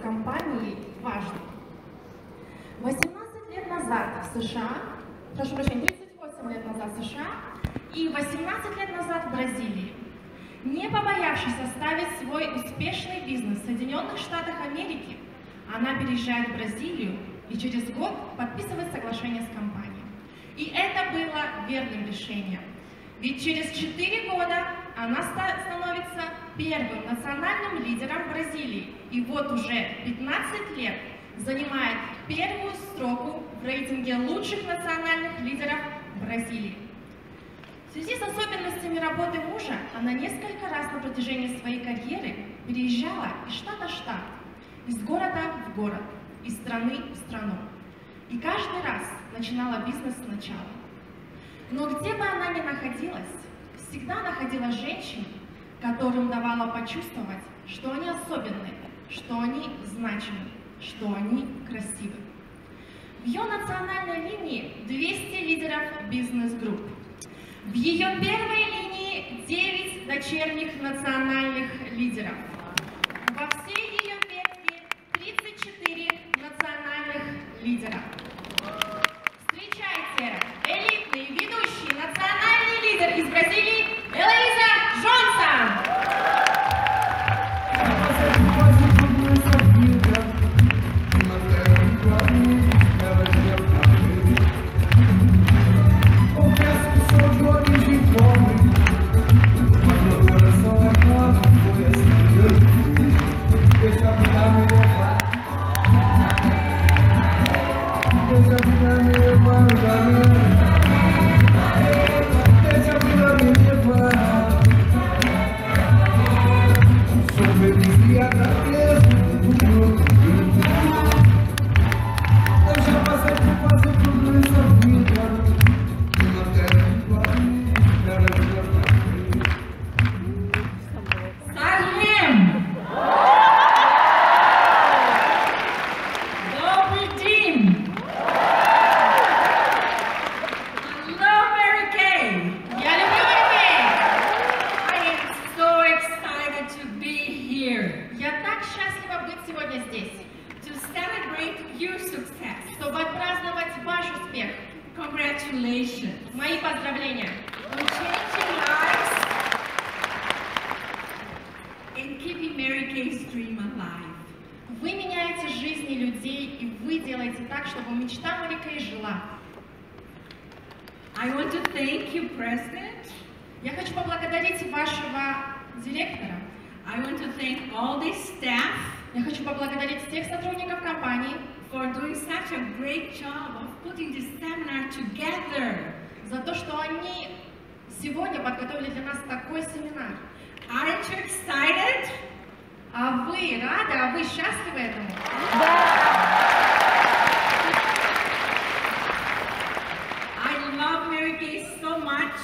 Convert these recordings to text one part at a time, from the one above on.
компанией важно. 18 лет назад в США, прошу прощения, 38 лет назад в США и 18 лет назад в Бразилии, не побоявшись оставить свой успешный бизнес в Соединенных Штатах Америки, она переезжает в Бразилию и через год подписывает соглашение с компанией. И это было верным решением. Ведь через 4 года она становится первым национальным лидером Бразилии. И вот уже 15 лет занимает первую строку в рейтинге лучших национальных лидеров Бразилии. В связи с особенностями работы мужа, она несколько раз на протяжении своей карьеры переезжала из штата в штат, из города в город, из страны в страну. И каждый раз начинала бизнес сначала. Но где бы она ни находилась, всегда находила женщин, которым давала почувствовать, что они особенные, что они значимы, что они красивы. В ее национальной линии 200 лидеров бизнес-групп. В ее первой линии 9 дочерних национальных лидеров. Во всей ее ветви 34 национальных лидера. Встречайте, элитный ведущий национальный лидер из Бразилии Элоиза Джонсон! Чтобы отпраздновать ваш успех. Congratulations. Мои поздравления. You're changing lives and keeping Mary Kay's dream alive. Вы меняете жизни людей, и вы делаете так, чтобы мечта Мэри Кэй жила. I want to thank you, President. Я хочу поблагодарить вашего директора. I want to thank all the staff. Я хочу поблагодарить всех сотрудников компании for doing such a great job of putting this seminar together. За то, что они сегодня подготовили для нас такой семинар. Aren't you excited? А вы рады? А вы счастливы этому? I love Mary Kay so much.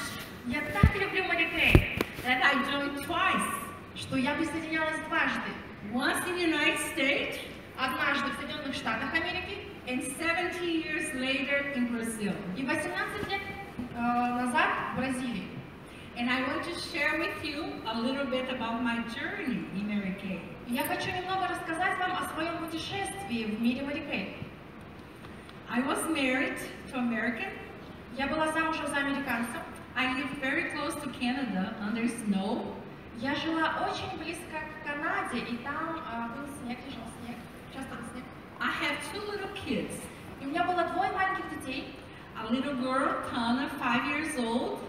Я так люблю Мэри Кэй, that I joined twice. Что я присоединялась дважды. Once in the United States. Однажды в Соединенных Штатах Америки. And 70 years later in Brazil. И 18 лет назад в Бразилии. And I want to share with you a little bit about my journey in Mary Kay. Я хочу немного рассказать вам о своем путешествии в мире Мэри Кэй. I was married to American. Я была замужем за американцем. I lived very close to Canada under snow. Я жила очень близко к Канаде, и там был снег, лежал снег, часто был снег. I have 2 little kids. И у меня было 2 маленьких детей. A little girl, Tana, 5 years old.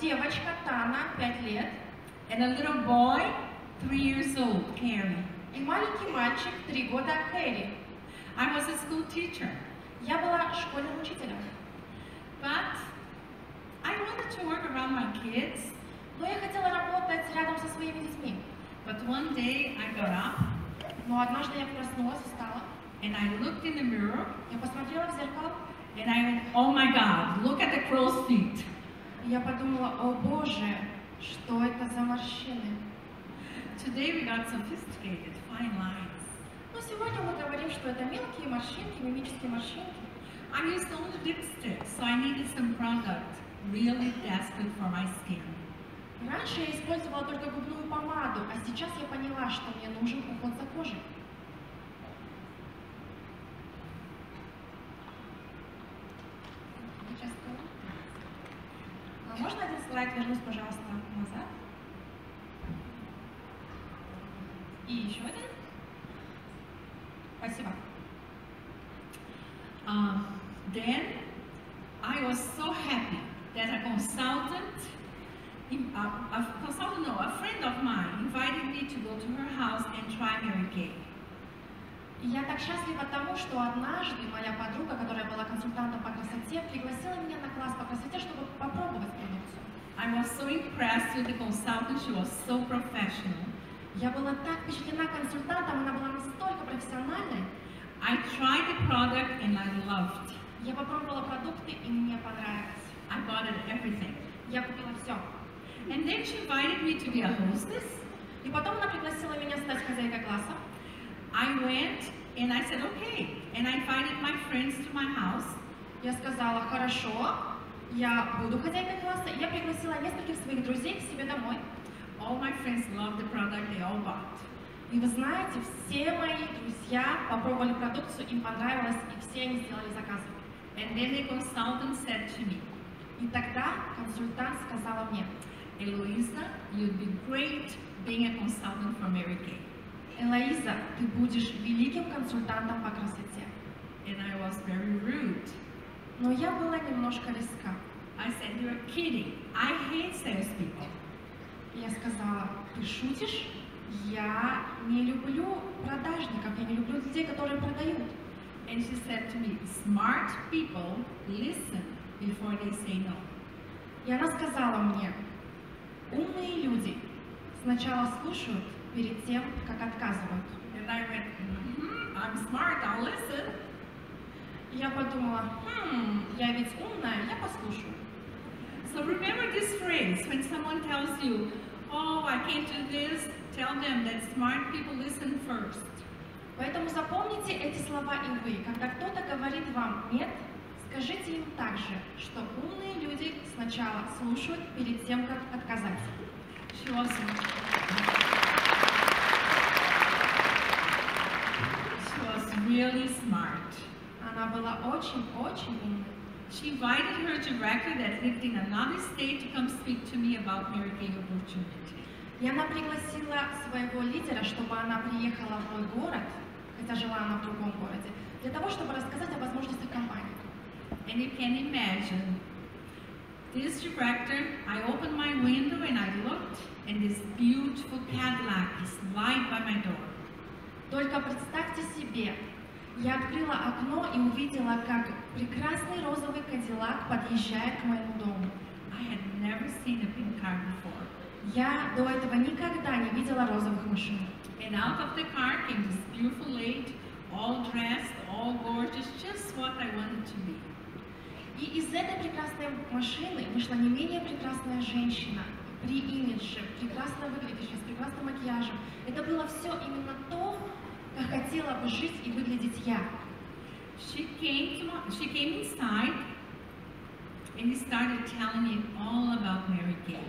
Девочка Тана, 5 лет. And a little boy, 3 years old, Carrie. И маленький мальчик, 3 года, Кэрри. I was a school teacher. Я была школьным учителем. But I wanted to work around my kids. Но я хотела работать рядом со своими детьми. But one day I got up. Но однажды я проснулась, встала. And I looked in the mirror. Я посмотрела в зеркало. And I went, oh my God, look at the crow's feet. И я подумала, о Боже, что это за морщины? Today we got sophisticated, fine lines. Но сегодня мы говорим, что это мелкие морщинки, мимические морщинки. I used only lipstick, so I needed some product really desperate for my skin. Раньше я использовала только губную помаду, а сейчас я поняла, что мне нужен уход за кожей. слайд вернусь, пожалуйста, назад. И еще один. Спасибо. Then I was so happy that a friend of mine invited me to go to her house and try Mary Kay. И я так счастлива тому, что однажды моя подруга, которая была консультантом по красоте, пригласила меня на класс по красоте, чтобы попробовать продукцию. I was so impressed with the consultant. She was so professional. Я была так впечатлена консультантом, она была настолько профессиональной. I tried the product and I loved. Я попробовала продукты, и мне понравилось. I bought everything. Я купила все. And then she invited me to be a hostess. И потом она пригласила меня стать хозяйкой класса. I went and I said, okay. And I invited my friends to my house. Я сказала, хорошо, я буду хозяйкой класса. И я пригласила нескольких своих друзей к себе домой. All my friends loved the product, they all bought. И вы знаете, все мои друзья попробовали продукцию, им понравилось, и все они сделали заказы. And then the consultant said to me, и тогда консультант сказала мне, Элоиза, you'd be great being a consultant for Mary Kay. Элоиза, ты будешь великим консультантом по красоте. And I was very rude. Но я была немножко резка. I said, you're kidding. I hate salespeople. Я сказала, ты шутишь? Я не люблю продажников, я не люблю людей, которые продают. And she said to me, smart people listen before they say no. И она сказала мне, умные люди сначала слушают перед тем, как отказывают. And I went, I'm smart, I'll listen. И я подумала, я ведь умная, я послушаю. So remember this phrase, when someone tells you, oh, I can't do this, tell them that smart people listen first. Поэтому запомните эти слова и вы. Когда кто-то говорит вам «нет», скажите им также, что умные люди сначала слушают перед тем, как отказать. She was really smart. Она была очень-очень умной. She invited her director that lived in another state to come speak to me about Mary Kay opportunity. И она пригласила своего лидера, чтобы она приехала в мой город, хотя жила она в другом городе, для того, чтобы рассказать о возможностях компании. And you can imagine, this director, I opened my window and I looked, and this beautiful Cadillac is right by my door. Только представьте себе, я открыла окно и увидела, как прекрасный розовый Кадиллак подъезжает к моему дому. I had never seen a pink car before. Я до этого никогда не видела розовых машин. And out of the car came this beautiful lady, all dressed, all gorgeous, just what I wanted to be. И из этой прекрасной машины вышла не менее прекрасная женщина, при имидже, прекрасно выглядящая, с прекрасным макияжем. Это было все именно то, как хотела бы жить и выглядеть я. She came inside and started telling me all about Mary Kay.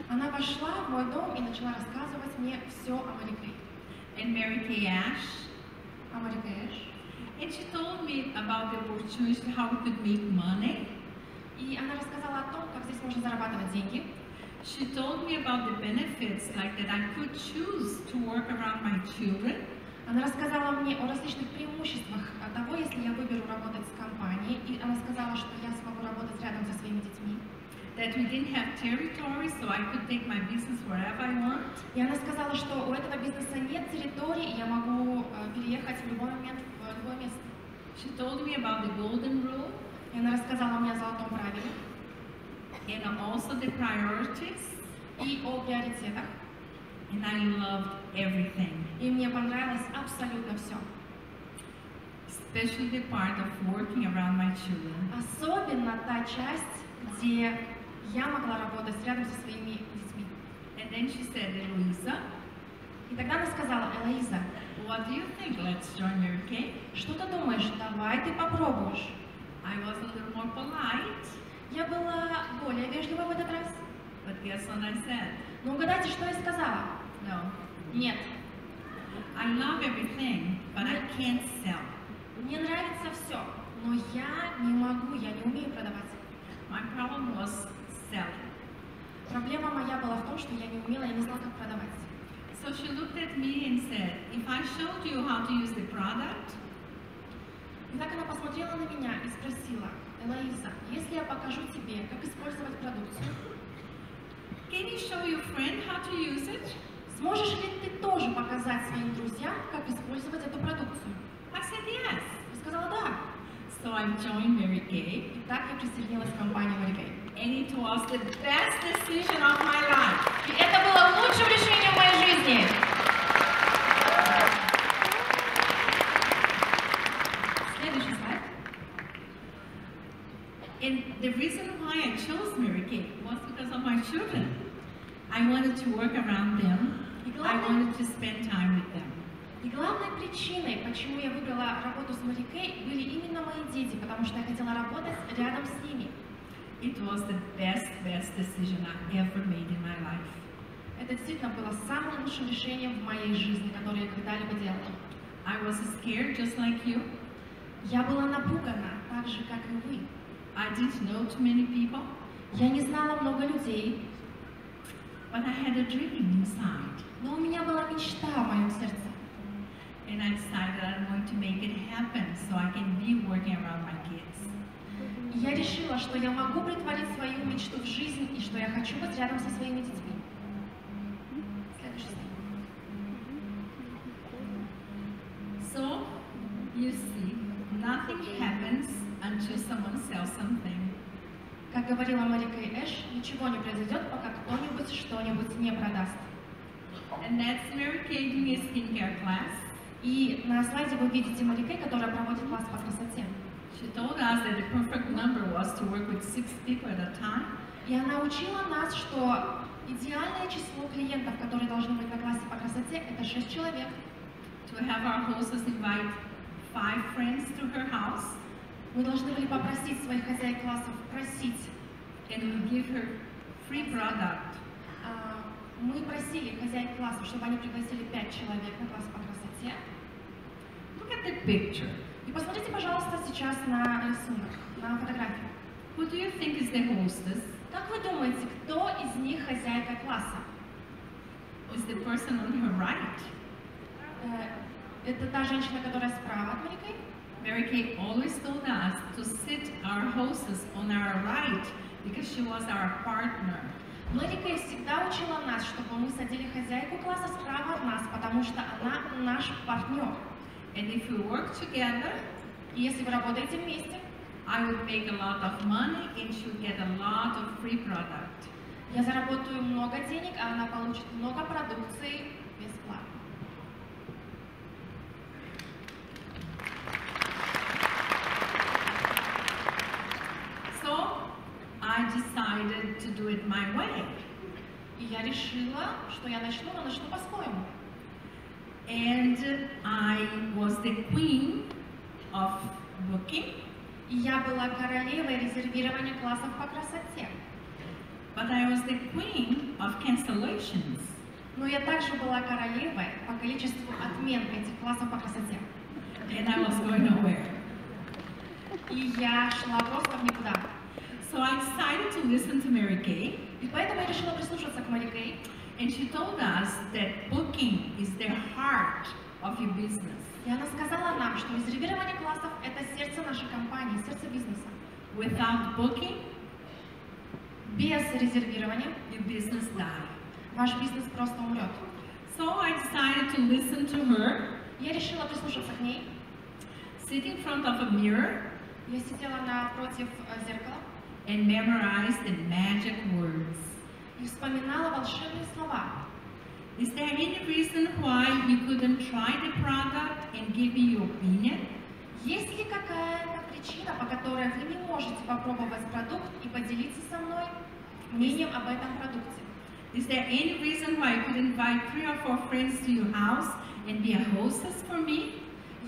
Она вошла в мой дом и начала рассказывать мне все о Mary Kay. And Mary Kay Ash. О Mary Kay Ash. And she told me about the opportunity, how we could make money. И она рассказала о том, как здесь можно зарабатывать деньги. She told me about the benefits, like that I could choose to work around my children. Она рассказала мне о различных преимуществах того, если я выберу работать с компанией. И она сказала, что я смогу работать рядом со своими детьми. That we didn't have territory, so I could take my business wherever I want. И она сказала, что у этого бизнеса нет территории, и я могу переехать в любой момент в любое место. She told me about the golden rule. И она рассказала мне о золотом правиле. And also the priorities. И о приоритетах. And I loved everything. И мне понравилось абсолютно все. Especially the part of working around my children. Особенно та часть, где я могла работать рядом со своими детьми. And then she said, Элоиза. И тогда она сказала, Элоиза, what do you think? Let's join Mary Kay. Что ты думаешь? Давай ты попробуешь. I was a little more polite. Я была более вежлива в этот раз. But guess what I said? Но угадайте, что я сказала? No. Нет. I love everything, but I can't sell. Мне нравится все, но я не могу, я не умею продавать. My problem was selling. Проблема моя была в том, что я не умела, я не знала, как продавать. So she looked at me and said, if I showed you how to use the product, И так она посмотрела на меня и спросила: Элоиза, если я покажу тебе, как использовать продукцию, can you show your friend how to use it? сможешь ли ты тоже показать своим друзьям, как использовать эту продукцию? I said yes. Я сказала да. So I joined Mary Kay, И так я присоединилась к компании Mary Kay. and it was the best decision of my life. И это было лучшим решением в моей жизни. Следующий слайд. And the reason why I chose Mary Kay was because of my children. I wanted to work around them. I wanted to spend time with them. И главной причиной, почему я выбрала работу с Mary Kay, были именно мои дети, потому что я хотела работать рядом с ними. It was the best decision I ever made in my life. Это действительно было самым лучшим решением в моей жизни, которое я когда-либо делала. I was scared just like you. Я была напугана, так же, как и вы. I didn't know too many people, Я не знала много людей, but I had a dream inside. но у меня была мечта в моем сердце. And I decided I'm going to make it happen so I can be working around my kids. И я решила, что я могу притворить свою мечту в жизнь и что я хочу быть рядом со своими детьми. Следующий слайд. So, you see, nothing happens until someone sells something. Как говорила Mary Kay Эш, ничего не произойдет, пока кто-нибудь что-нибудь не продаст. And that's Mary Kay doing a skincare class. И на слайде вы видите Mary Kay, которая проводит класс по красоте. She told us that the perfect number was to work with 6 people at a time. И она учила нас, что идеальное число клиентов, которые должны быть на классе по красоте, это 6 человек. To have our hostess invite 5 friends to her house. Мы должны были попросить своих хозяек классов просить. And we give her free product. Мы просили хозяек классов, чтобы они пригласили 5 человек на класс по красоте. Look at the picture. И посмотрите, пожалуйста, сейчас на рисунок, на фотографию. Who do you think is the hostess? Как вы думаете, кто из них хозяйка класса? Is the person on her right? Это та женщина, которая справа от Mary Kay. Mary Kay always told us to sit our hostess on our right because she was our partner. Mary Kay всегда учила нас, чтобы мы садили хозяйку класса справа от нас, потому что она наш партнер. And if we work together, И если вы работаете вместе, I would make a lot of money and she would get a lot of free product. я заработаю много денег, а она получит много продукции бесплатно. So I decided to do it my way. И я решила, что я начну, но начну по-своему. And I was the queen of booking, И я была королевой резервирования классов по красоте. but I was the queen of cancellations. Но я также была королевой по количеству отмен этих классов по красоте. And I was going nowhere. И я шла просто в никуда. So I decided to listen to Mary Kay, И поэтому я решила прислушаться к Mary Kay. and she told us that booking is the heart of your business. И она сказала нам, что резервирование классов – это сердце нашей компании, сердце бизнеса. Without booking, Без резервирования your business dies. ваш бизнес просто умрет. So I decided to listen to her, Я решила прислушаться к ней. sit in front of a mirror, Я сидела напротив зеркала and memorize the magic words. и вспоминала волшебные слова. Is there any reason why you couldn't try the product and give me your opinion? Есть ли какая-то причина, по которой вы не можете попробовать продукт и поделиться со мной мнением об этом продукте? Is there any reason why you could invite 3 or 4 friends to your house and be a hostess for me?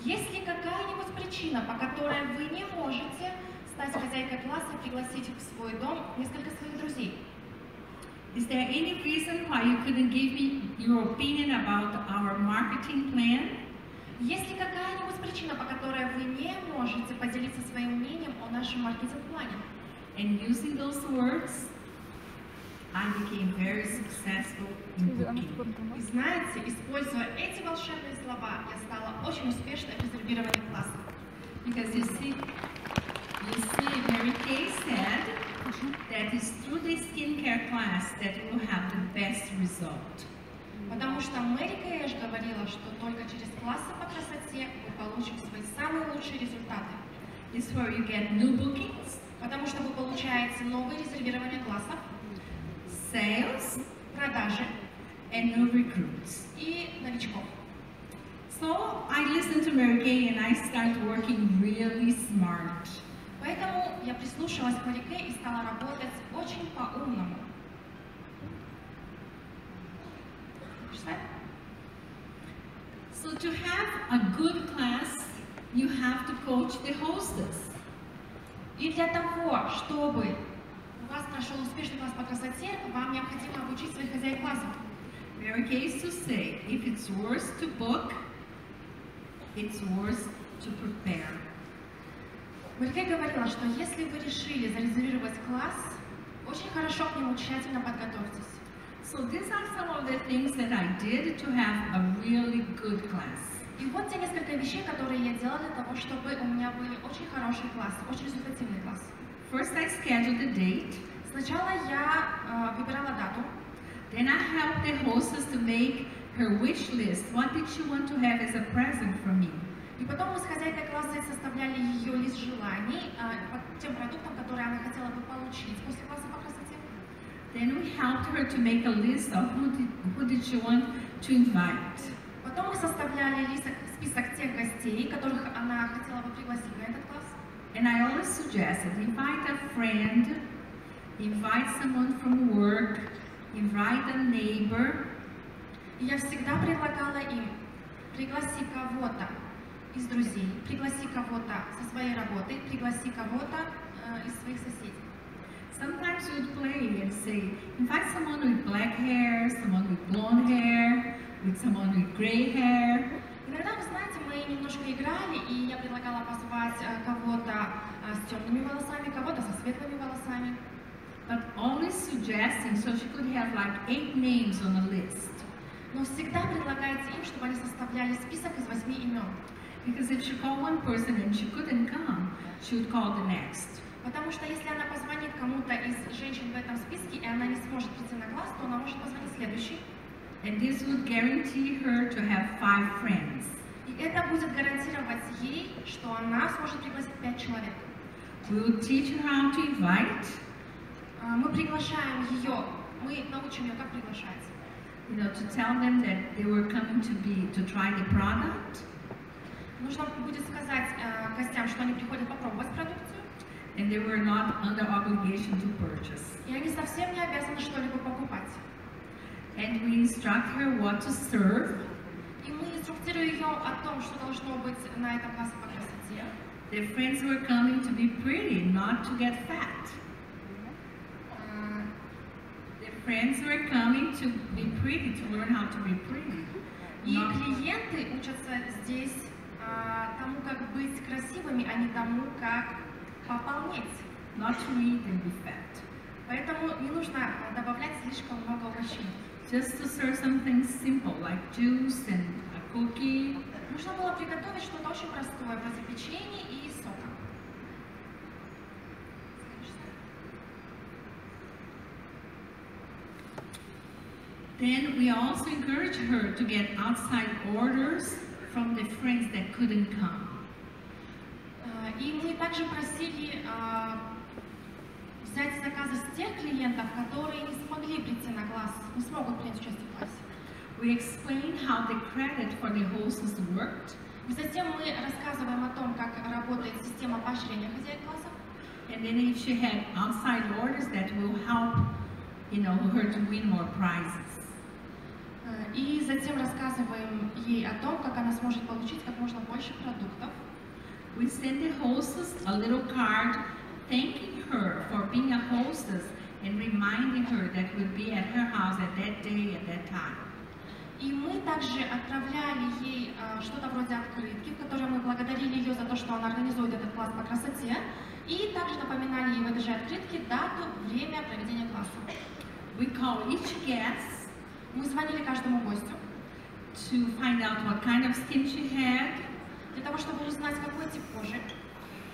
Есть ли какая-нибудь причина, по которой вы не можете стать хозяйкой класса и пригласить в свой дом несколько своих друзей? Is there any reason why you couldn't give me your opinion about our marketing plan? Есть ли какая-нибудь причина, по которой вы не можете поделиться своим мнением о нашем маркетинг-плане? And using those words, I became very successful in booking. И знаете, используя эти волшебные слова, я стала очень успешной в резервировании классов. Because you see, Mary Kay said that it's through the skincare class that you will have the best result. Потому что Мэри Кэш говорила, что только через классы по красоте вы получите свои самые лучшие результаты. It's where you get new bookings, Потому что вы получаете новые резервирования классов, sales, продажи and new recruits. и новичков. So I listened to Mary Kay and I started working really smart. Поэтому я прислушалась к Мэри Кэй и стала работать очень по-умному. So to have a good class, you have to coach the hostess. И для того, чтобы у вас прошел успешный класс по красоте, вам необходимо обучить своих хозяек классов. Mary Kay used to say, if it's worse to book, it's worse to prepare. Мэри Кэй говорила, что если вы решили зарезервировать класс, очень хорошо к нему тщательно подготовьтесь. So these are some of the things that I did to have a really good class. И вот те несколько вещей, которые я делала для того, чтобы у меня были очень хорошие классы, очень результативный класс. First, I scheduled a date. Сначала я выбирала дату. Then I helped the hostess to make her wish list. What did she want to have as a present from me? И потом мы с хозяйкой класса составляли ее лист желаний по тем продуктам, которые она хотела бы получить после класса по красоте. Then we helped her to make a list of who did she want to invite. Потом мы составляли список тех гостей, которых она хотела бы пригласить на этот класс. And I always suggested, invite a friend, invite someone from work, invite a neighbor. И я всегда предлагала им: пригласи кого-то из друзей, пригласи кого-то со своей работы, пригласи кого-то из своих соседей. Sometimes we would play and say, invite someone with black hair, someone with blonde hair, with someone with gray hair. Иногда, вы знаете, мы немножко играли, и я предлагала позвать кого-то с темными волосами, кого-то со светлыми волосами. But always suggesting so she could have like 8 names on a list. Но всегда предлагайте им, чтобы они составляли список из 8 имен. Because if she called one person and she couldn't come, she would call the next. Потому что если она позвонит кому-то из женщин в этом списке, и она не сможет прийти на класс, то она может позвонить следующей. And this would guarantee her to have 5 friends. И это будет гарантировать ей, что она сможет пригласить 5 человек. We would teach her how to invite. Мы приглашаем ее, мы научим ее, как приглашать. You know, to tell them that they were coming to try the product. Нужно будет сказать гостям, что они приходят попробовать продукцию. And they were not under obligation to purchase. И они совсем не обязаны что-либо покупать. And we instruct her what to serve. И мы инструктируем ее о том, что должно быть на этом классе по красоте. Their friends were coming to be pretty, not to get fat. Their friends were coming to be pretty, to learn how to be pretty. И клиенты учатся здесь тому, как быть красивыми, а не тому, как пополнеть. Not to eat and be fat. Поэтому не нужно добавлять слишком много угощений. Just to serve something simple, like juice and a cookie. Нужно было приготовить что-то очень простое, вроде печенья и сока. Then we also encourage her to get outside orders from the friends that couldn't come. И мы также просили взять заказы с тех клиентов, которые не смогли прийти на класс, не смогут принять участие в классе. We explain how the credit for the hostess worked. И затем мы рассказываем о том, как работает система поощрения хозяек классов. And then if she had outside orders, that will help, you know, her to win more prizes. И затем рассказываем ей о том, как она сможет получить как можно больше продуктов. We send the hostess a little card thanking her for being a hostess and reminding her that we'll be at her house at that day, at that time. И мы также отправляли ей что-то вроде открытки, в которой мы благодарили ее за то, что она организует этот класс по красоте, и также напоминали ей в этой же открытке дату, время проведения класса. We call each guest Мы звонили каждому гостю to find out what kind of skin she had, для того, чтобы узнать, какой тип кожи.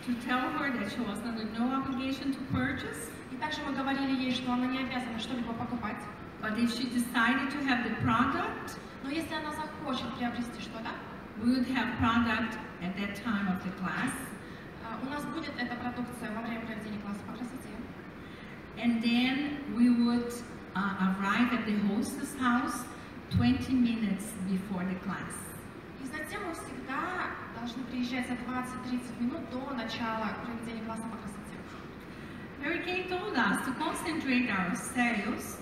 to tell her that she was under no obligation to purchase. И также мы говорили ей, что она не обязана что-либо покупать. But if she decided to have the product, Но если она захочет приобрести что-то, we would have product at that time of the class. у нас будет эта продукция во время проведения класса по красоте. And then we would arrive at the hostess house 20 minutes before the class. И затем мы всегда должны приезжать за 20-30 минут до начала проведения класса по красоте. Mary Kay told us to concentrate our sales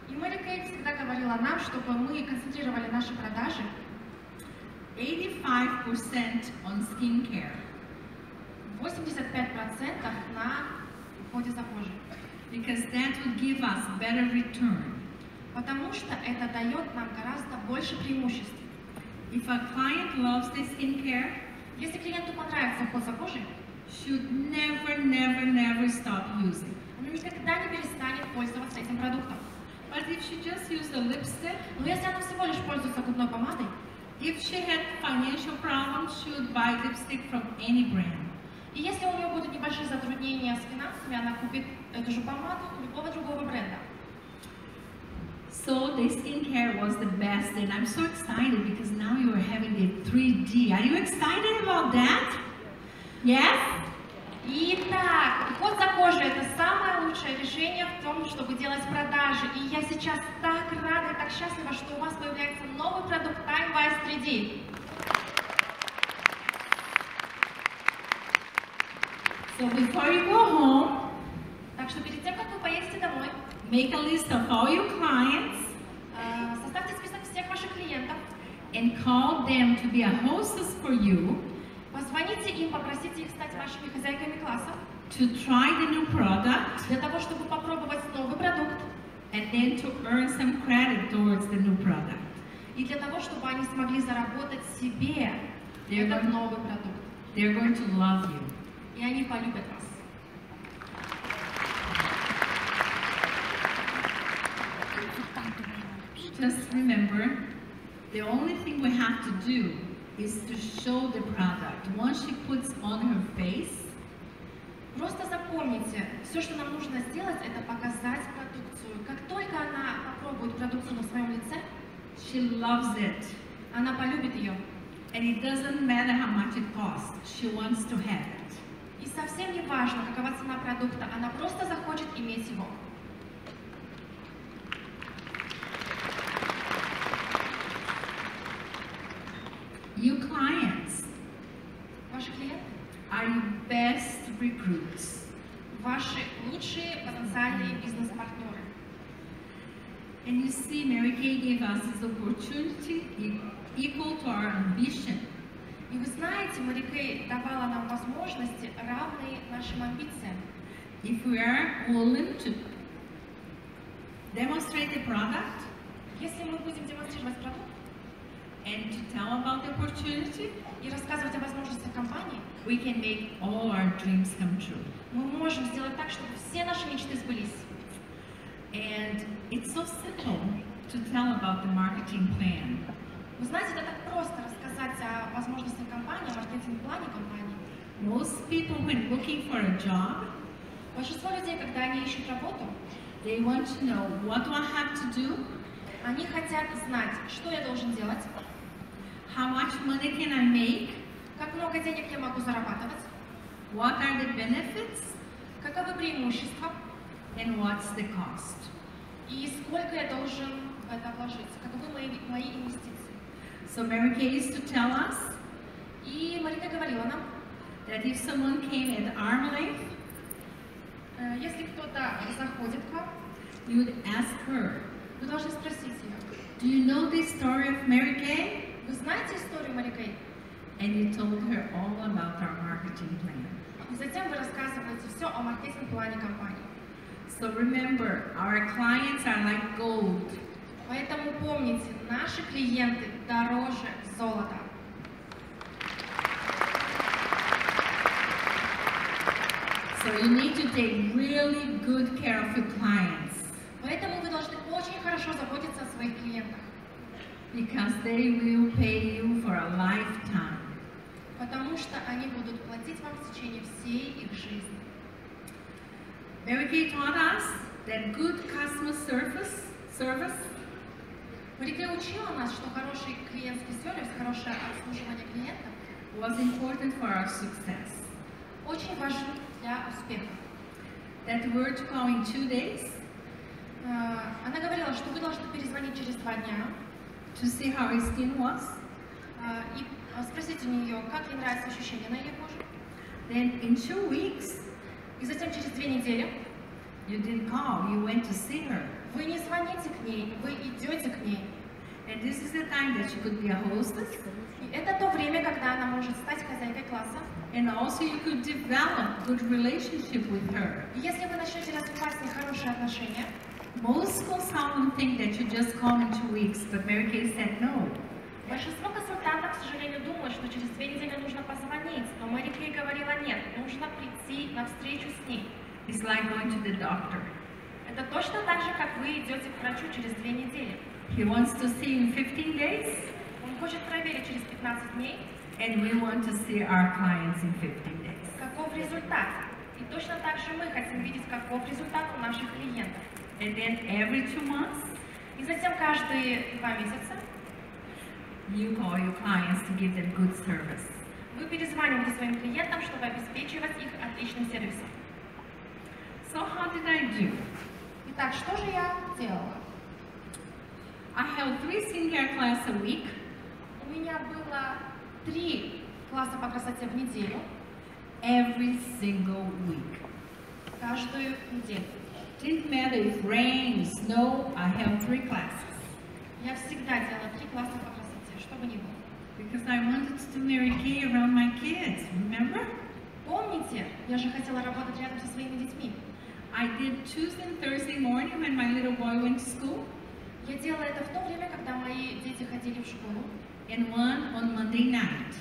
И Мэри Кей всегда говорила нам, чтобы мы концентрировали наши продажи 85% on skincare, 85% на уходе за кожей. because that would give us better return. Потому что это дает нам гораздо больше преимуществ. If a client loves the skincare, Если клиенту понравится уход за кожей, should never stop using. он никогда не перестанет пользоваться этим продуктом. But if she just used a lipstick, Но если она всего лишь пользуется губной помадой, if she had financial problems, she would buy lipstick from any brand. и если у нее будут небольшие затруднения с финансами, она купит эту же помаду любого другого бренда. So the skincare was the best, and I'm so excited because now you are having the 3D. Are you excited about that? Yes? Итак, уход за кожей – это самое лучшее решение в том, чтобы делать продажи. И я сейчас так рада и так счастлива, что у вас появляется новый продукт Time Wise 3D. So before you go home, Так что перед тем, как вы поедете домой, make a list of all your clients составьте список всех ваших клиентов, and call them to be a hostess for you, позвоните им, попросите их стать вашими хозяйками класса, to try the new product, для того, чтобы попробовать новый продукт, and then to earn some credit towards the new product. и для того, чтобы они смогли заработать себе этот новый продукт. They're going to love you. И они полюбят вас. Just remember, the only thing we have to do is to show the product. Once she puts on her face, Просто запомните, все, что нам нужно сделать, это показать продукцию. Как только она попробует продукцию на своем лице, she loves it. она полюбит ее. And it doesn't matter how much it costs, she wants to have it. И совсем не важно, какова цена продукта, она просто захочет иметь его. You clients Ваши клиенты, are your best recruits. ваши лучшие потенциальные бизнес-партнеры. And you see, Mary Kay gave us this opportunity equal to our ambition. И вы знаете, Мэри Кей давала нам возможности, равные нашим амбициям. If we are willing to demonstrate the product Если мы будем демонстрировать продукт and to tell about the opportunity, и рассказывать о возможностях компании, we can make all our dreams come true. мы можем сделать так, чтобы все наши мечты сбылись. And it's so simple to tell about the marketing plan. Вы знаете, это так просто рассказать о возможностях компании, о маркетинг-плане компании. Most people, when looking for a job, Большинство людей, когда они ищут работу, they want to know, what do I have to do? они хотят знать, что я должен делать, How much money can I make? как много денег я могу зарабатывать, What are the benefits? каковы преимущества And what's the cost? и сколько я должен в это вложиться, каковы мои инвестиции. So Mary Kay used to tell us И Марика говорила нам, that if someone came at arm length, если кто-то заходит к вам, you would ask her, вы должны спросить ее, do you know the story of Mary Kay? вы знаете историю Мэри Кей? And you told her all about our marketing plan. И затем вы рассказываете все о маркетинг-плане компании. So remember, our clients are like gold. Поэтому помните, наши клиенты дороже золота. So you need to take really good care of your clients. Поэтому вы должны очень хорошо заботиться о своих клиентах. Because they will pay you for a lifetime. Потому что они будут платить вам в течение всей их жизни. Mary Kay taught us that good customer service Мэри Кей учила нас, что хороший клиентский сервис, хорошее обслуживание клиентов was important for our success. очень важен для успеха. That we were to call in 2 days Она говорила, что вы должны перезвонить через 2 дня to see how his skin was. И спросить у нее, как ей нравится ощущение на ее коже. Then in 2 weeks, И затем через 2 недели you didn't call, you went to see her. вы не звоните к ней, вы идете к ней. And this is the time that she could be a hostess. И это то время, когда она может стать хозяйкой класса. And also you could develop good relationship with her. И если вы начнете развивать с ней хорошие отношения, Most consultants think that you just call in 2 weeks, but Mary Kay said no. большинство консультантов, к сожалению, думают, что через 2 недели нужно позвонить, но Мэри Кей говорила нет, нужно прийти на встречу с ней. It's like going to the doctor. Это точно так же, как вы идете к врачу через 2 недели. He wants to see in 15 days, Он хочет проверить через 15 дней, and we want to see our clients in 15 days. каков результат. И точно так же мы хотим видеть, каков результат у наших клиентов. And then every 2 months, И затем каждые 2 месяца you call your clients to give them good service. вы перезваниваете своим клиентам, чтобы обеспечивать их отличным сервисом. So how did I do? Итак, что же я делала? I held 3 skincare classes a week. У меня было 3 класса по красоте в неделю, Every single week. каждую неделю. Didn't matter if rain, snow, I held 3 classes. Я всегда делала 3 класса по красоте, что бы ни было. Because I wanted to do Mary Kay around my kids, remember? Помните, я же хотела работать рядом со своими детьми. I did Tuesday and Thursday morning when my little boy went to school, Я делала это в то время, когда мои дети ходили в школу. and 1 on Monday night.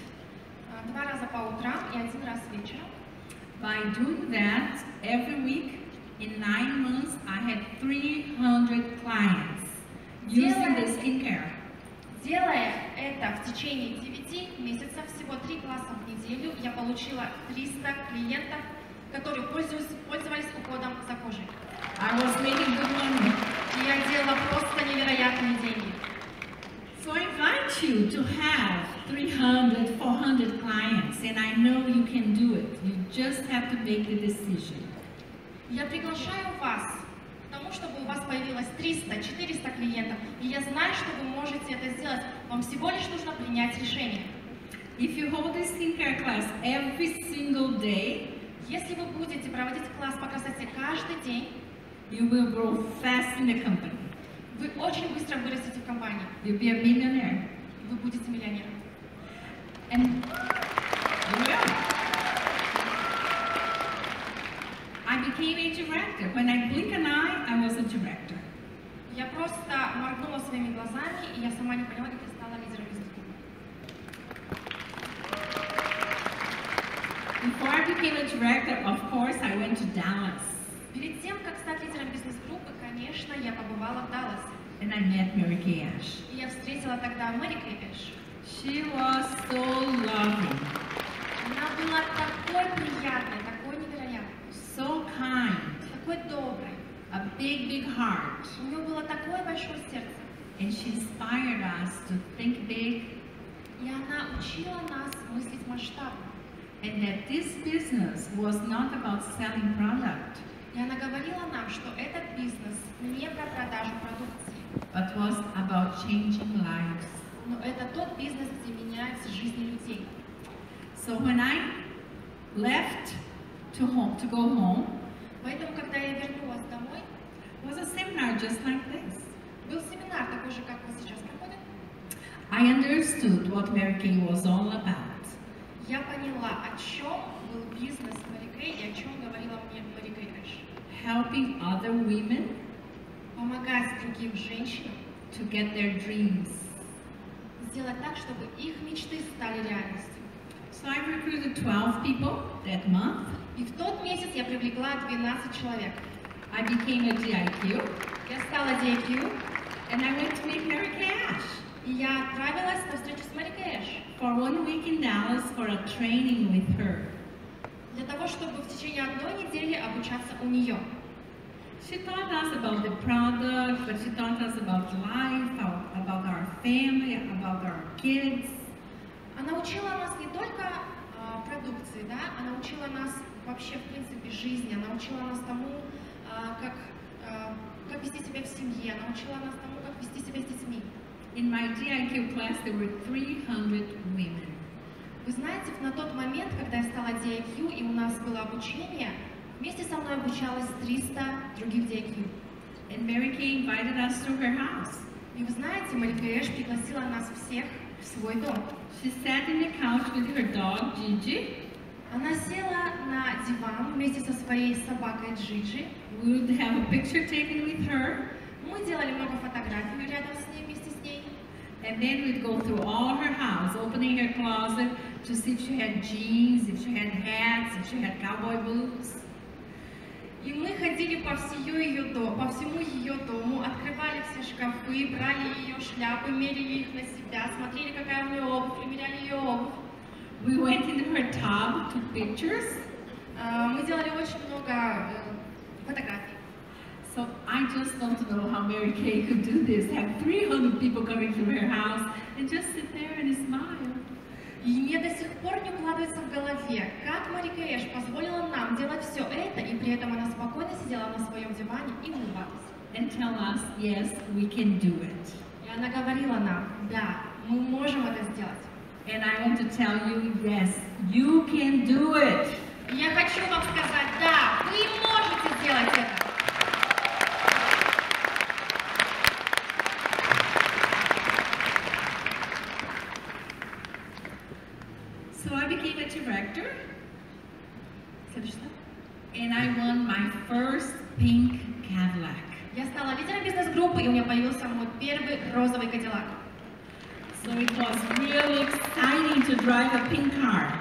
2 раза по утрам и 1 раз вечером. By doing that, every week, in 9 months, I had 300 clients using the skincare. Делая это в течение 9 месяцев, всего 3 класса в неделю, я получила 300 клиентов, которые пользовались уходом за кожей. I was making good money. И я делала просто невероятные деньги. So I invite you to have 300, 400 clients, and I know you can do it. You just have to make the decision. Я приглашаю вас к тому, чтобы у вас появилось 300-400 клиентов, и я знаю, что вы можете это сделать. Вам всего лишь нужно принять решение. If you hold this skincare class every single day, Если вы будете проводить класс по красоте каждый день, you will grow fast in the company. вы очень быстро вырастете в компании. You'll be a millionaire. Вы будете миллионером. And you will. I became a director. When I blink an eye, I was a director. Я просто моргнула своими глазами, и я сама не поняла, как я стала лидером бизнес-группы. Before I became a director, of course, I went to Dallas. Перед тем, как стать лидером бизнес-группы, конечно, я побывала в Далласе. And I met Mary Kay Ash. И я встретила тогда Мэри Кей Эш. She was so loving, Она была такой приятной, такой невероятной, so kind, такой доброй. a big heart. У нее было такое большое сердце. And she inspired us to think big, И она учила нас мыслить масштабно. and that this business was not about selling product, И она говорила нам, что этот бизнес не про продажу продукции, but was about changing lives. но это тот бизнес, где меняются жизни людей. So when I left to go home, Поэтому, когда я вернулась домой, it was a seminar just like this. был семинар такой же, как вы сейчас проходит. I understood what Mary Kay was all about. Я поняла, о чем был бизнес Мэри Кей и о чем говорила мне Мэри Кей Эш. Helping other women Помогать другим женщинам to get their dreams. сделать так, чтобы их мечты стали реальностью. So I recruited 12 people that month, И в тот месяц я привлекла 12 человек. I became a DIQ, Я стала DIQ, and I went to meet Mary Cash и я отправилась на встречу с Мэри Кэш for 1 week in Dallas for a training with her. для того, чтобы в течение одной недели обучаться у нее. She taught us about the product, but she taught us about life, about our family, about our kids. Она учила нас не только продукции, да, она учила нас вообще, в принципе, жизни, она учила нас тому, как вести себя в семье, она учила нас тому, как вести себя с детьми. In my DIQ class, there were 300 women. Вы знаете, на тот момент, когда я стала DIQ и у нас было обучение, вместе со мной обучалось 300 других DIQ. And Mary Kay invited us to her house. И вы знаете, Мэри Кэш пригласила нас всех в свой дом. She sat in the couch with her dog, Gigi. Она села на диван вместе со своей собакой Джиджи. We would have a picture taken with her. Мы делали много фотографий рядом с ней, вместе с ней. And then we'd go through all her house, opening her closet to see if she had jeans, if she had hats, if she had cowboy boots. И мы ходили по всему ее дому, открывали все шкафы, брали ее шляпы, мерили их на себя, смотрели, какая у нее обувь, примеряли ее обувь. We went into her tub, took pictures. Мы делали очень много фотографий. So I just don't know how Mary Kay could do this, have 300 people coming to her house and just sit there and smile. И мне до сих пор не укладывается в голове, как Мэри Кэш позволила нам делать все это, и при этом она спокойно сидела на своем диване и улыбалась. And tell us, yes, we can do it. И она говорила нам, да, мы можем это сделать. And I want to tell you, yes, you can do it. И я хочу вам сказать, да, вы можете сделать это. So I became a director, and I won my first pink Cadillac. Я стала лидером бизнес-группы, и у меня появился мой первый розовый Кадиллак. So it was really exciting to drive a pink car.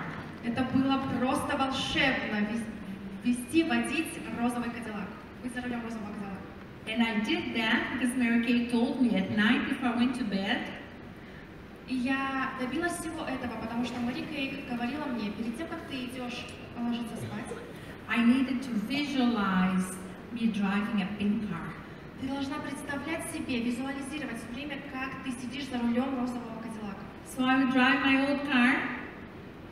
Это было просто волшебно водить розовый Кадиллак, быть за рулем розового Кадиллака. And I did that because Mary Kay told me at night before I went to bed. И я добилась всего этого, потому что Мэри Кэй говорила мне, перед тем, как ты идешь ложиться спать, I needed to visualize me driving a pink car. Ты должна представлять себе, визуализировать все время, как ты сидишь за рулем розового Кадиллака. So I would drive my old car.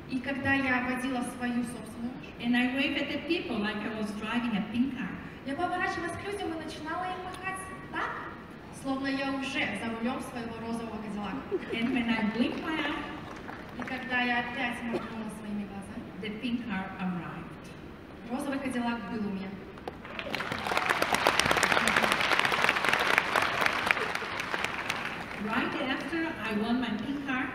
И когда я водила свою собственную машину, and I waved at the people like I was driving a pink car. Я поворачивалась к людям и начинала им махать так, словно я уже за рулем своего розового Кадиллака. And when I blinked my eye, И когда я опять махнула своими глазами, the pink car arrived. розовый Кадиллак был у меня. Right after I won my pink car,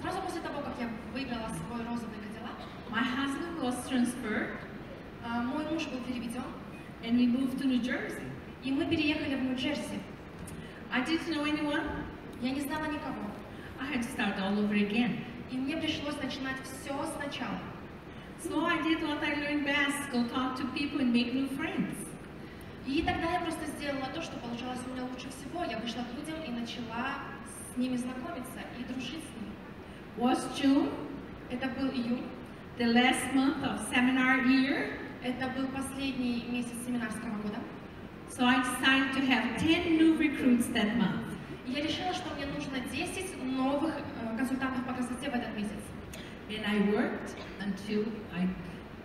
Сразу после того, как я выиграла свой розовый Кадиллак, my husband was transferred, мой муж был переведен, and we moved to New Jersey. и мы переехали в Нью-Джерси. I didn't know anyone. Я не знала никого. I had to start all over again. И мне пришлось начинать все сначала. So I did what I learned best, go talk to people and make new friends. И тогда я просто сделала то, что получалось у меня лучше всего. Я вышла к людям и начала с ними знакомиться и дружить с ними. Was June, Это был июнь. the last month of seminar year. Это был последний месяц семинарского года. So I decided to have 10 new recruits that month. И я решила, что мне нужно 10 новых консультантов по красоте в этот месяц. And I worked until I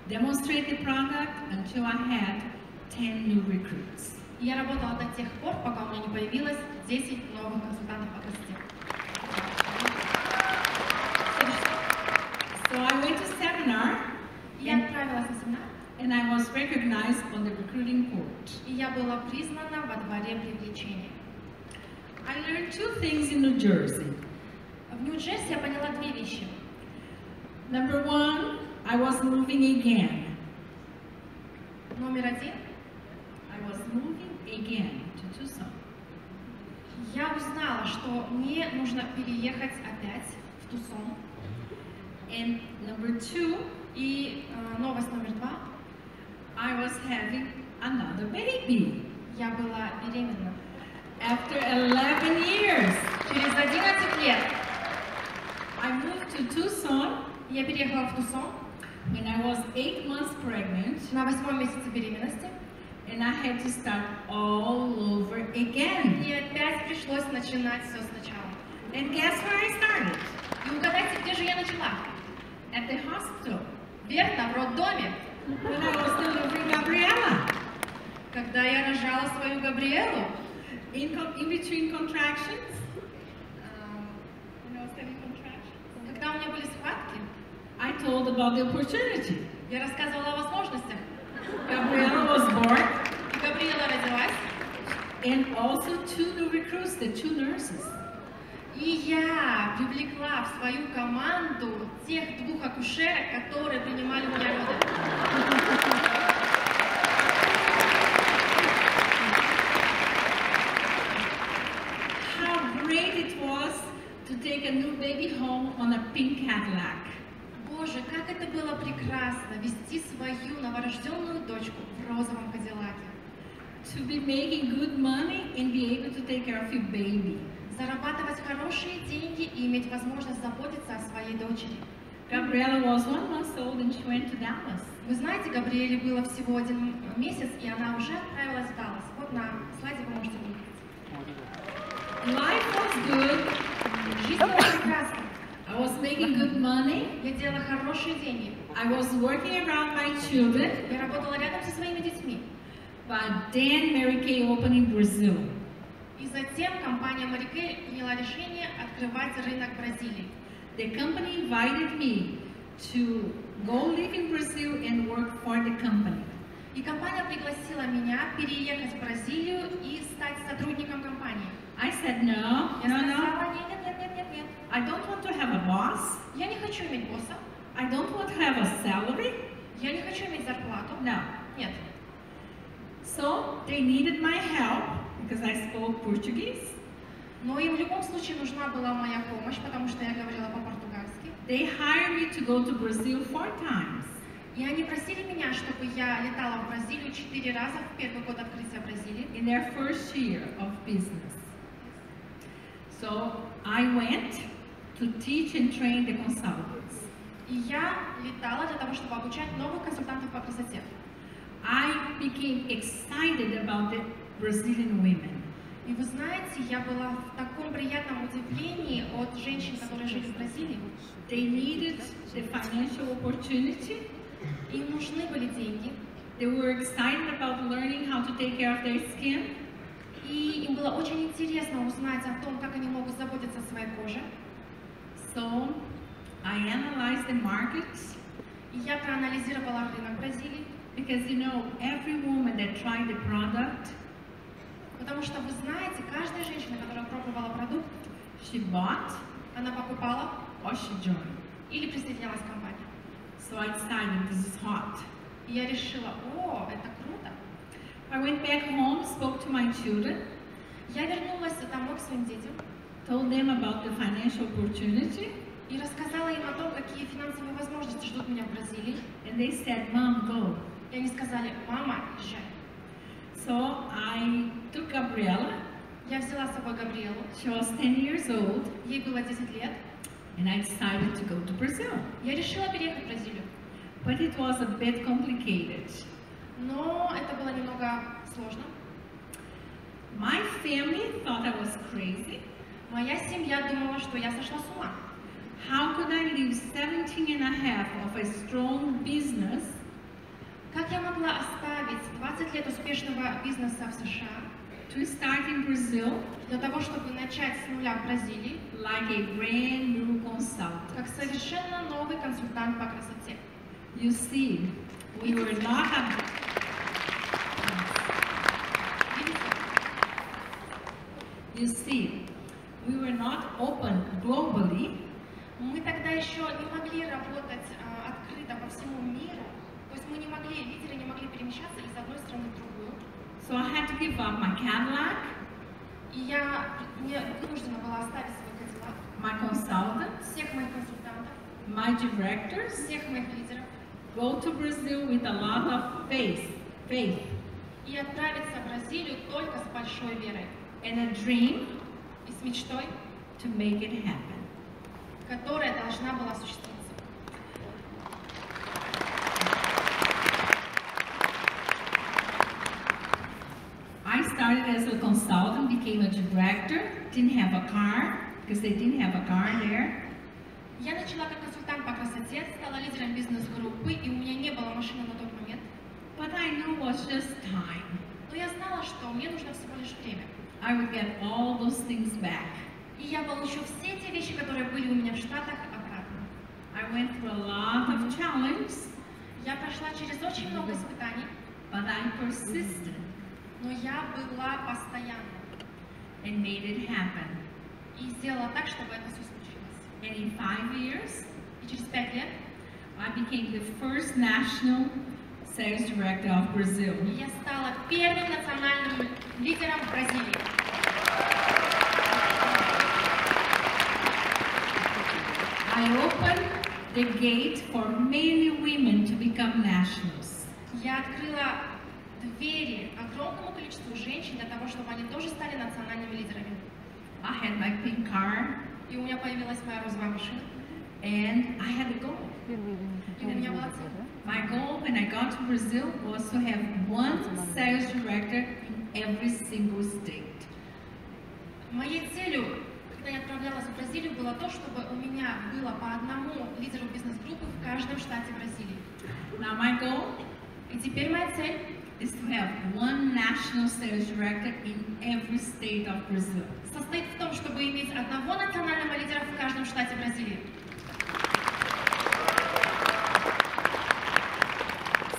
demonstrated the product until I had 10 new recruits. И я работала до тех пор, пока у меня не появилось 10 новых консультантов по красоте. So I went to seminar, Я отправилась на семинар, and I was recognized on the recruiting court. и я была признана во дворе привлечения. I learned two things in New Jersey. В Нью-Джерси я поняла две вещи. Number one, I was moving again. Номер один. I was moving again to Tucson. Я узнала, что мне нужно переехать опять в Тусон. And number two, И новость номер два. I was having another baby. Я была беременна. After 11 years, Через 11 лет I moved to Tucson я переехала в Тусон when I was 8 months pregnant, на 8-м месяце беременности. and I had to start all over again. И опять пришлось начинать все сначала. And guess where I started? И угадайте, где же я начала? At the hospital. Верно, в роддоме. When I was delivering Gabriella. Когда я рожала свою Габриэлу, In between contractions, когда у меня были схватки, I told about the opportunity. я рассказывала о возможностях. Gabriella was born, И Габриэла родилась, and also 2 new recruits, the 2 nurses. и я привлекла в свою команду тех 2 акушерок, которые принимали у меня роды. How great it was to take a new baby home on a pink Cadillac. Боже, как это было прекрасно вести свою новорожденную дочку в розовом Кадиллаке. To be making good money and be able to take care of your baby. Зарабатывать хорошие деньги и иметь возможность заботиться о своей дочери. Gabriella was 1 month old and she went to Dallas. Вы знаете, Габриэле было всего 1 месяц, и она уже отправилась в Даллас. Вот на слайде вы можете видеть. Life was good. Жизнь была прекрасна. I was making good money. Я делала хорошие деньги. I was working around my children. Я работала рядом со своими детьми. But then Mary Kay opened in Brazil. И затем компания Mary Kay приняла решение открывать рынок Бразилии. The company invited me to go live in Brazil and work for the company. И компания пригласила меня переехать в Бразилию и стать сотрудником компании. I said no, Я сказала, нет. I don't want to have a boss. Я не хочу иметь босса. I don't want to have a salary. Я не хочу иметь зарплату. No. Нет. So they needed my help because I spoke Portuguese. Но им в любом случае нужна была моя помощь, потому что я говорила по-португальски. They hired me to go to Brazil 4 times. И они просили меня, чтобы я летала в Бразилию 4 раза в первый год открытия Бразилии. In their first year of business. So I went to teach and train the consultants. И я летала для того, чтобы обучать новых консультантов по красоте. I became excited about the Brazilian women. И вы знаете, я была в таком приятном удивлении от женщин, которые жили в Бразилии. They needed the financial opportunity. Им нужны были деньги. They were excited about learning how to take care of their skin. И им было очень интересно узнать о том, как они могут заботиться о своей коже. So I analyzed the market. И я проанализировала рынок Бразилии. Because you know, every woman that tried the product, потому что вы знаете, каждая женщина, которая пробовала продукт, she bought она покупала or she joined. или присоединялась к компании. So I decided this is hot. И я решила, о, это круто. I went back home, spoke to my children, Я вернулась домой к своим детям told them about the financial opportunity, и рассказала им о том, какие финансовые возможности ждут меня в Бразилии. and they said, "Mom, go." И они сказали, мама, езжай. So I took Gabriella. Я взяла с собой Габриэлу, She was 10 years old, ей было 10 лет. and I decided to go to Brazil. Я решила переехать в Бразилию. But it was a bit complicated. Но это было немного сложно. My family thought I was crazy. Моя семья думала, что я сошла с ума. How could I leave 17 and a half of a strong business Как я могла оставить 20 лет успешного бизнеса в США to start in Brazil для того, чтобы начать с нуля в Бразилии, like a brand new consultant? как совершенно новый консультант по красоте? You see, we were not You see, we were not open globally. Мы тогда еще не могли работать открыто по всему миру, то есть мы не могли, лидеры не могли перемещаться из одной страны в другую. So I had to give up my Cadillac, И мне вынуждена была оставить свой Кадиллак, my consultants, всех моих консультантов, my directors, всех моих лидеров, go to Brazil with a lot of faith, и отправиться в Бразилию только с большой верой. And a dream И с мечтой, to make it happen. которая должна была осуществиться. I started as a consultant, became a director, didn't have a car, because they didn't have a car there. Я начала как консультант по красоте, стала лидером бизнес-группы, и у меня не было машины на тот момент. But I knew it was just time. Но я знала, что мне нужно всего лишь время. I would get all those things back. И я получу все те вещи, которые были у меня в Штатах, обратно. I went through a lot of challenges, Я прошла через очень много испытаний, but I persisted но я была постоянна and made it happen. и сделала так, чтобы это все случилось. And in 5 years, И через 5 лет I became the first national sales director of Brazil. я стала первым национальным лидером в Бразилии. I opened the gate for many women to become nationals. Я открыла двери огромному количеству женщин для того, чтобы они тоже стали национальными лидерами. I had my pink car, И у меня появилась моя розовая машина, and I had a goal. и у меня была цель. My goal when I got to Brazil was to have one sales director in every single state. Моей целью, когда я отправлялась в Бразилию, было то, чтобы у меня было по одному лидеру бизнес-группы в каждом штате Бразилии. Now my goal И теперь моя цель is to have one national sales director in every state of Brazil. состоит в том, чтобы иметь одного национального лидера в каждом штате Бразилии.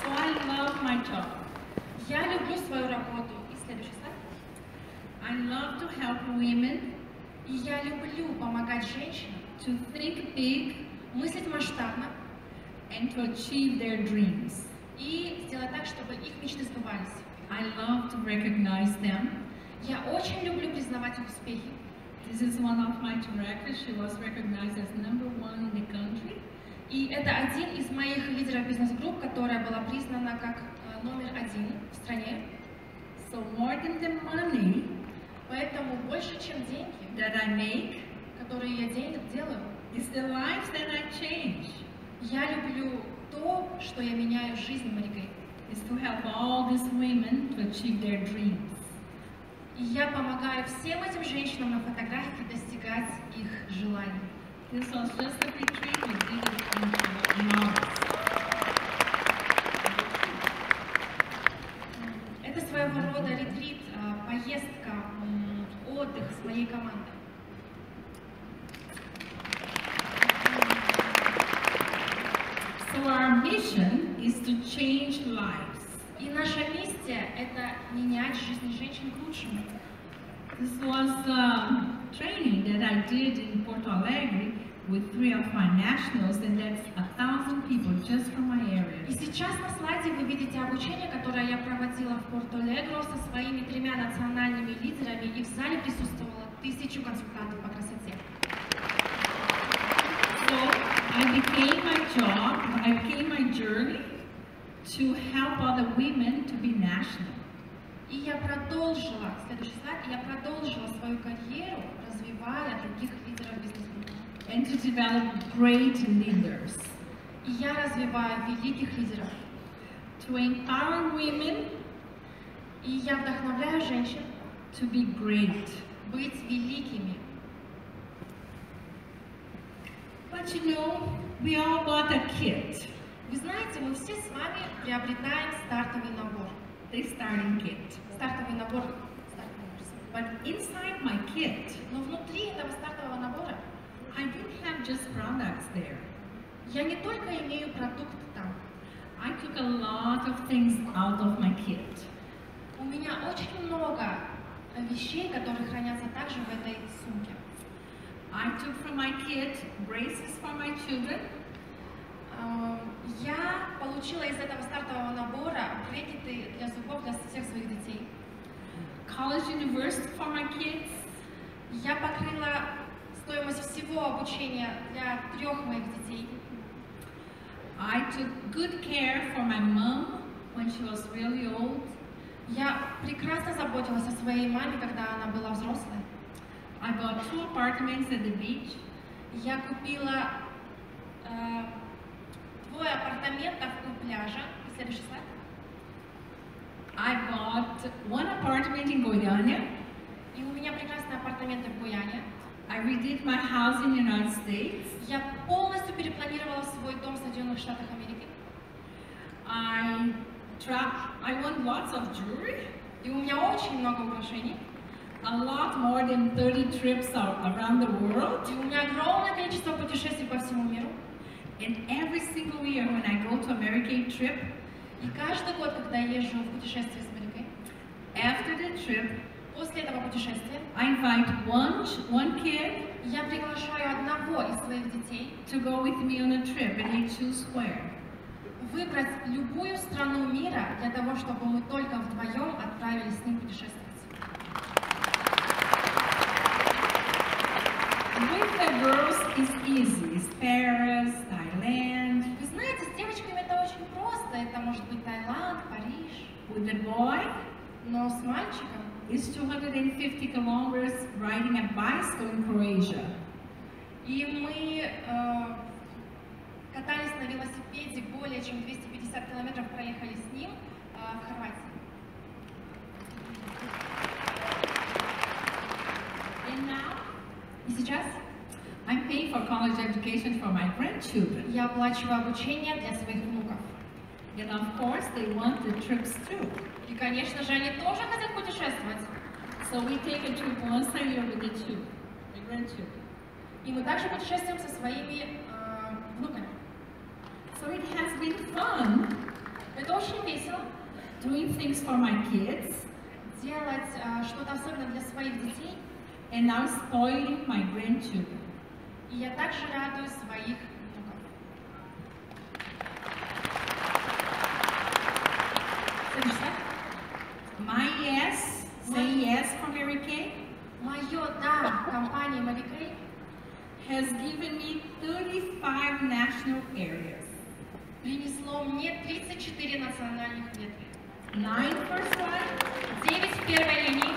So I love my job. Я люблю свою работу. И следующий слайд. I love to help women И я люблю помогать женщинам to think big мыслить масштабно and to achieve their dreams. и сделать так, чтобы их мечты сбывались. I love to recognize them. Я очень люблю признавать их успехи. This is one of my directors. She was recognized as #1 in the country. И это один из моих лидеров бизнес-групп, которая была признана как номер 1 в стране. So more than the money Поэтому больше, чем деньги, that I make, которые я делаю, is the lives that I change. я люблю то, что я меняю в жизни Марикой. Is to help all these women to achieve their dreams. И я помогаю всем этим женщинам на фотографике достигать их желаний. This was just a retreat we did it in August. Это своего рода ретрит, поездка, отдых с моей командой. So our mission is to change lives. И наша миссия – это менять жизни женщин к лучшему. This was training that I did in Porto Alegre with 3 of my nationals, and that's 1,000 people just from my area. И сейчас на слайде вы видите обучение, которое я проводила в Порто-Алегро со своими 3 национальными лидерами, и в зале присутствовало 1000 консультантов по красоте. So I became my journey to help other women to be national. И я продолжила, следующий слайд, я продолжила свою карьеру, развивая других лидеров бизнес-группы. And to develop great leaders. И я развиваю великих лидеров. To empower women И я вдохновляю женщин to be great. быть великими. But you know, we all got a kit. Вы знаете, мы все с вами приобретаем стартовый набор. The starting kit. Стартовый набор. But inside my kit, Но внутри этого стартового набора I didn't have just products there. я не только имею продукт там. I took a lot of things out of my kit. У меня очень много вещей, которые хранятся также в этой сумке. I took from my kit braces for my children, Я получила из этого стартового набора брекеты для зубов для всех своих детей. college university for my kids, Я покрыла стоимость всего обучения для 3 моих детей. I took good care for my mom when she was really old. Я прекрасно заботилась о своей маме, когда она была взрослой. I bought 2 apartments at the beach. Я купила 2 апартамента у пляжа. Следующий слайд. I bought 1 apartment in Guyana. И у меня прекрасные апартаменты в Гуяне. I redid my house in the United States. Я полностью перепланировала свой дом в Соединенных Штатах Америки. I won lots of jewelry. И у меня очень много украшений. A lot more than 30 trips around the world. И у меня огромное количество путешествий по всему миру. And every single year when I go to American trip, И каждый год, когда я езжу в путешествие с Америкой, after the trip, после этого путешествия, I invite one kid я приглашаю одного из своих детей to go with me on a trip, and they choose where. Выбрать любую страну мира для того, чтобы мы только вдвоем отправились с ним путешествовать. With the girls it's easy. It's Paris, Thailand. Вы знаете, с девочками это очень просто. Это может быть Таиланд, Париж. With the boy, Но с мальчиком it's 250 kilometers riding a bicycle in Croatia. и мы катались на велосипеде, более чем 250 километров проехали с ним в Хорватии. And now, И сейчас I'm paying for college education for my grandchildren. я оплачиваю обучение для своих внуков. And of course, they want the trips too. И, конечно же, они тоже хотят путешествовать. So we take a trip once a year with the grandchildren. И мы также путешествуем со своими внуками. So it has been fun Это очень весело. doing things for my kids Делать что-то особенное для своих детей. and now spoiling my grandchildren. И я также радую своих внуков. Следующий слайд. My yes, say yes from Mary Kay, Мое «да» компании Mary Kay has given me 35 national areas. принесло мне 34 национальных ветви. 9 first line, 9 в первой линии,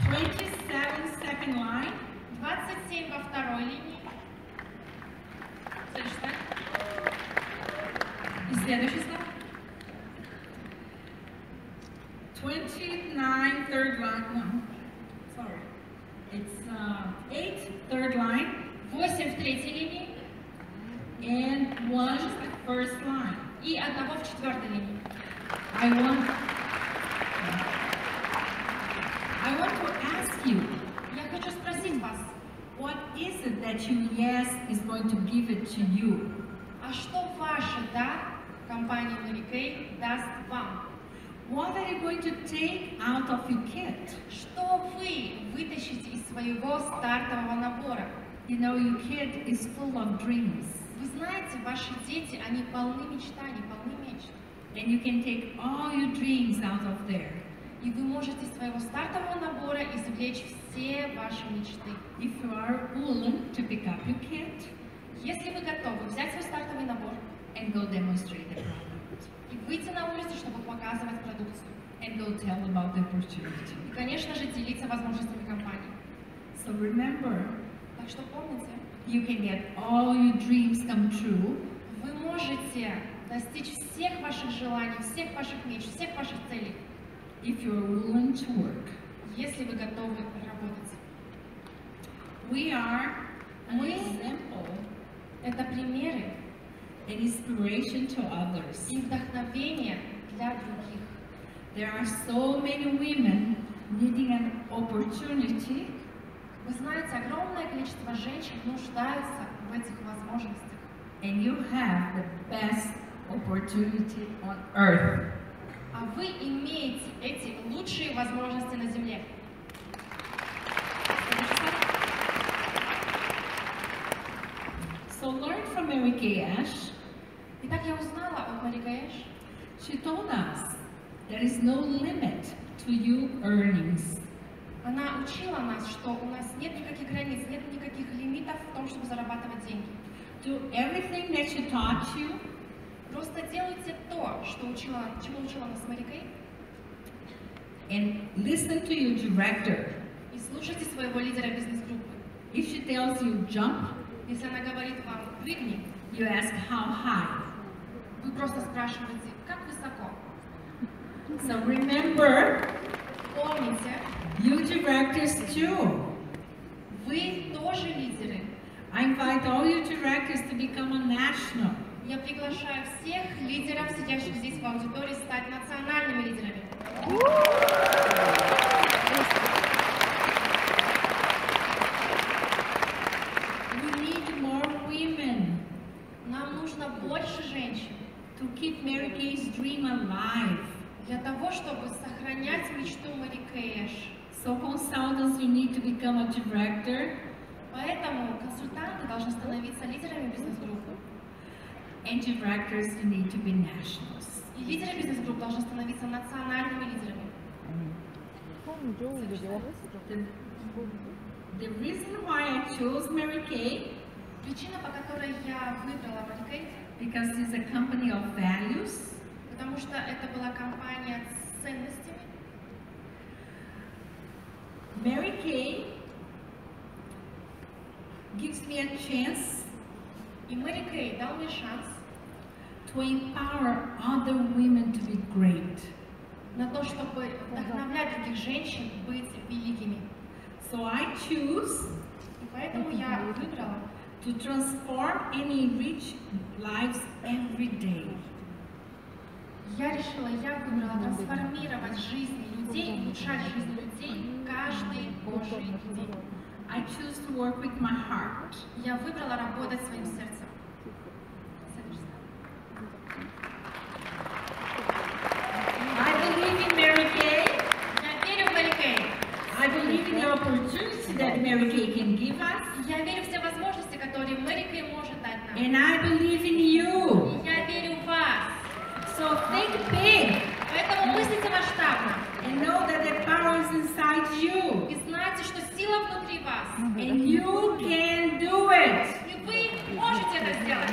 27 second line, 27 во второй линии. Следующий слайд. И следующий слайд. 29 third line, no, sorry, it's 8 third line, 8 в третьей линии and 1 first line. и одного в четвертой линии. I want to ask you, Я хочу спросить вас, what is it that your yes is going to give it to you? а что ваше «да» компания Mary Kay даст вам? What are you going to take out of your kit? Что вы вытащите из своего стартового набора? You know, your kit is full of dreams, Вы знаете, ваши дети, они полны мечтаний, полны мечт. and you can take all your dreams out of there. И вы можете из своего стартового набора извлечь все ваши мечты. If you are willing to pick up your kit Если вы готовы взять свой стартовый набор and go demonstrate the product, и выйти на улицу, чтобы показывать продукцию, and go tell about the opportunity. и, конечно же, делиться возможностями компании. So remember, Так что помните, you can get all your dreams come true вы можете достичь всех ваших желаний, всех ваших мечт, всех ваших целей, if you're willing to work. если вы готовы работать. We are an Мы example — это примеры and inspiration to others. и вдохновение для других. There are so many women needing an opportunity, Вы знаете, огромное количество женщин нуждаются в этих возможностях. and you have the best opportunity on earth. А вы имеете эти лучшие возможности на Земле. So learn from Mary Kay Ash. Итак, я узнала от Mary Kay Ash. She told us there is no limit to your earnings. Она учила нас, что у нас нет никаких границ, нет никаких лимитов в том, чтобы зарабатывать деньги. Do everything that she taught you, Просто делайте то, что чему учила нас Mary Kay, and listen to your director. И слушайте своего лидера бизнес-группы. If she tells you jump, Если она говорит вам «прыгни», you ask how high. вы просто спрашиваете «как высоко?». So remember, Помните, you directors too. вы тоже лидеры. I invite all you directors to become a national. Я приглашаю всех лидеров, сидящих здесь в аудитории, стать национальными лидерами. We need more women Нам нужно больше женщин to keep Mary Kay's dream alive. для того, чтобы сохранять мечту Мэри Кэш. So consultants, you need to become a director, Поэтому консультанты должны становиться лидерами бизнес-группы. and directors, you need to be nationals. И лидеры бизнес-групп должны становиться национальными лидерами. The reason why I chose Mary Kay, Причина, по которой я выбрала Мэри Кэй, because it's a company of values, потому что это была компания с ценностями. Mary Kay gives me a chance И Мэри Кэй дал мне шанс to empower other women to be great. на то, чтобы вдохновлять других женщин быть великими. So I choose И поэтому я выбрала to transform and enrich lives every day. Я выбрала трансформировать жизни людей, улучшать жизнь людей каждый божий день. I choose to work with my heart. Я выбрала работать своим сердцем. I believe in Mary Kay. Я верю в Мэри Кэй. I believe in the opportunity that Mary Kay can give us. Я верю в те возможности, которые Мэри Кэй может дать нам. And I believe in you. И я верю в вас. So think big Поэтому мыслите масштабно. and know that the power is inside you. И знайте, что сила внутри вас. And you can do it. И вы можете это сделать.